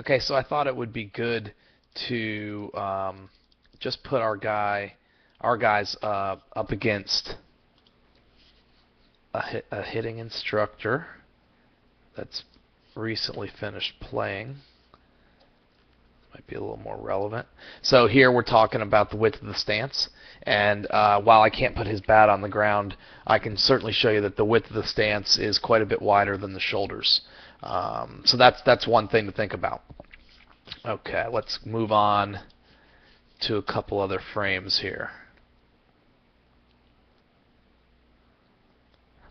Okay, so I thought it would be good to just put our guys up against a hitting instructor that's recently finished playing. Might be a little more relevant. So here we're talking about the width of the stance, and while I can't put his bat on the ground, I can certainly show you that the width of the stance is quite a bit wider than the shoulders. So that's one thing to think about. Okay, let's move on to a couple other frames here.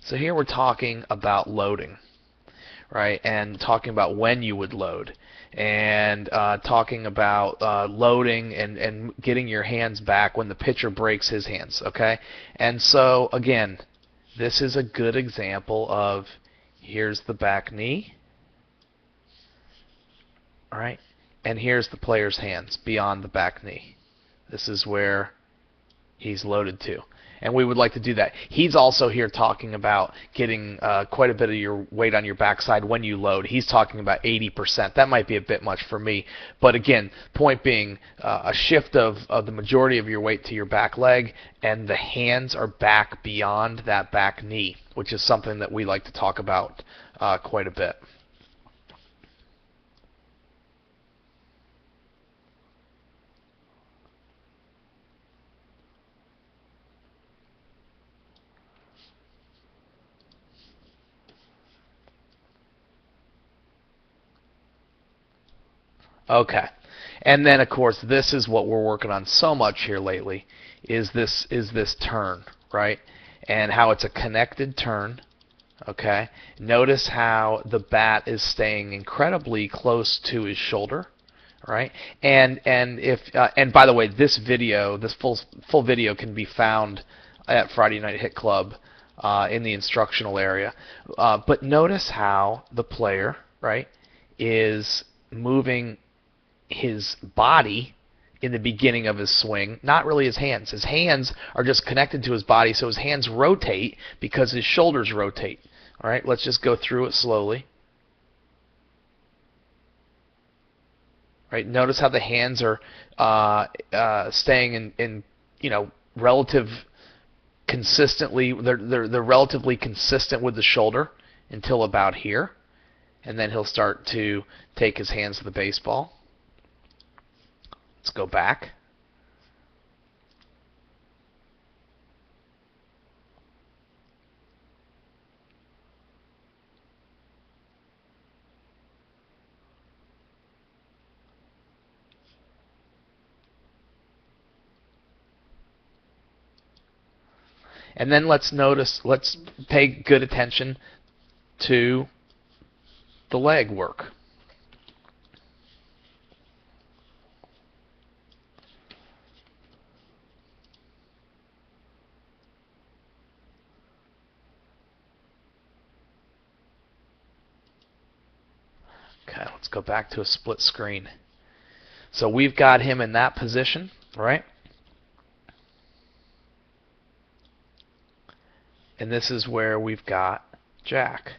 So here we're talking about loading, right? And talking about when you would load, and talking about loading and getting your hands back when the pitcher breaks his hands, okay? And so, again, this is a good example of here's the back knee, all right? And here's the player's hands beyond the back knee. This is where he's loaded to. And we would like to do that. He's also here talking about getting quite a bit of your weight on your backside when you load. He's talking about 80%. That might be a bit much for me. But again, point being, a shift of the majority of your weight to your back leg, and the hands are back beyond that back knee, which is something that we like to talk about quite a bit. Okay. And then of course this is what we're working on so much here lately is this turn, right? And how it's a connected turn. Okay. Notice how the bat is staying incredibly close to his shoulder, right? And by the way, this video, this full video can be found at Friday Night Hit Club in the instructional area. But notice how the player, right, is moving his body in the beginning of his swing, not really his hands. His hands are just connected to his body, so his hands rotate because his shoulders rotate. All right, let's just go through it slowly. Right, notice how the hands are staying in relative consistently. They're relatively consistent with the shoulder until about here, and then he'll start to take his hands to the baseball. Let's go back. And then let's pay good attention to the leg work. Okay, let's go back to a split screen. So we've got him in that position, right? And this is where we've got Jack.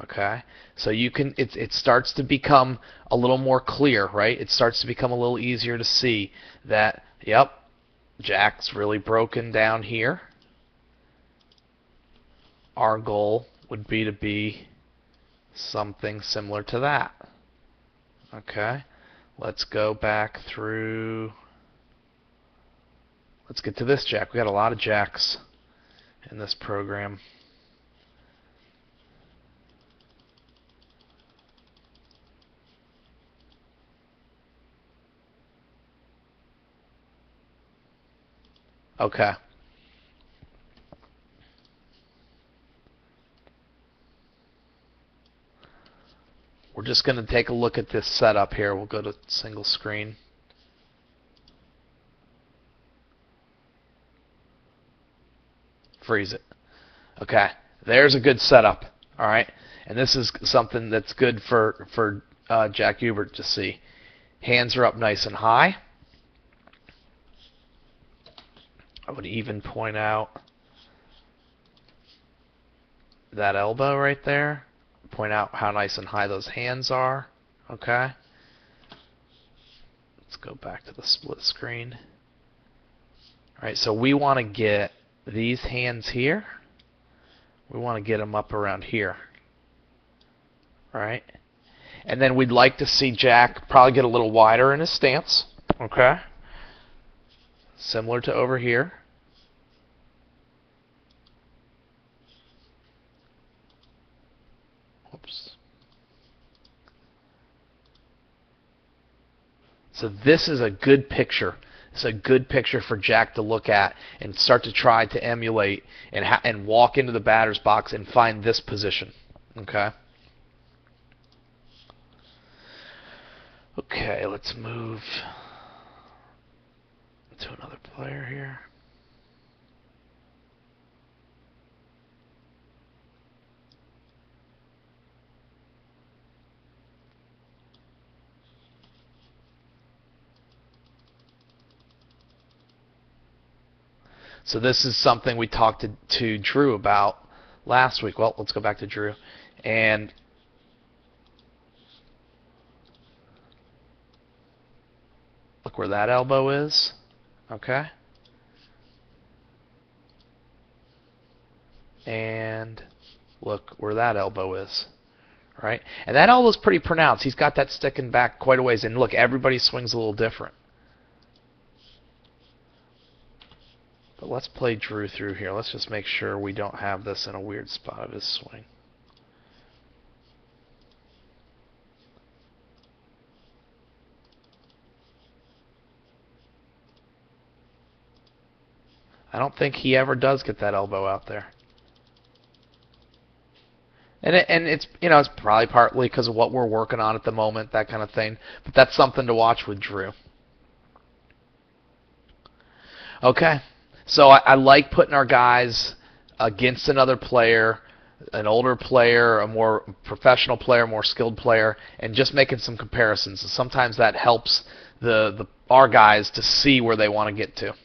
Okay, so you can it starts to become a little more clear, right? It starts to become a little easier to see that, yep, Jack's really broken down here. Our goal would be to be something similar to that. Okay, let's go back through. Let's get to this Jack. We got a lot of Jacks in this program. Okay. We're just going to take a look at this setup here. We'll go to single screen. Freeze it. Okay. There's a good setup. All right. And this is something that's good for Jack Hubert to see. Hands are up nice and high. I would even point out that elbow right there. Point out how nice and high those hands are. Okay. Let's go back to the split screen. All right, so we want to get these hands here. We want to get them up around here. All right? And then we'd like to see Jack probably get a little wider in his stance. Okay? Similar to over here. Oops. So this is a good picture. It's a good picture for Jack to look at and start to try to emulate and walk into the batter's box and find this position. Okay? Okay, let's move to another player here. So this is something we talked to Drew about last week. Well, let's go back to Drew. And look where that elbow is. Okay? And look where that elbow is. Right? And that elbow's pretty pronounced. He's got that sticking back quite a ways. And look, everybody swings a little different. But let's play Drew through here. Let's just make sure we don't have this in a weird spot of his swing. I don't think he ever does get that elbow out there. And it's, you know, it's probably partly because of what we're working on at the moment, that kind of thing. But that's something to watch with Drew. Okay. So I like putting our guys against another player, an older player, a more professional player, more skilled player, and just making some comparisons. And sometimes that helps our guys to see where they want to get to.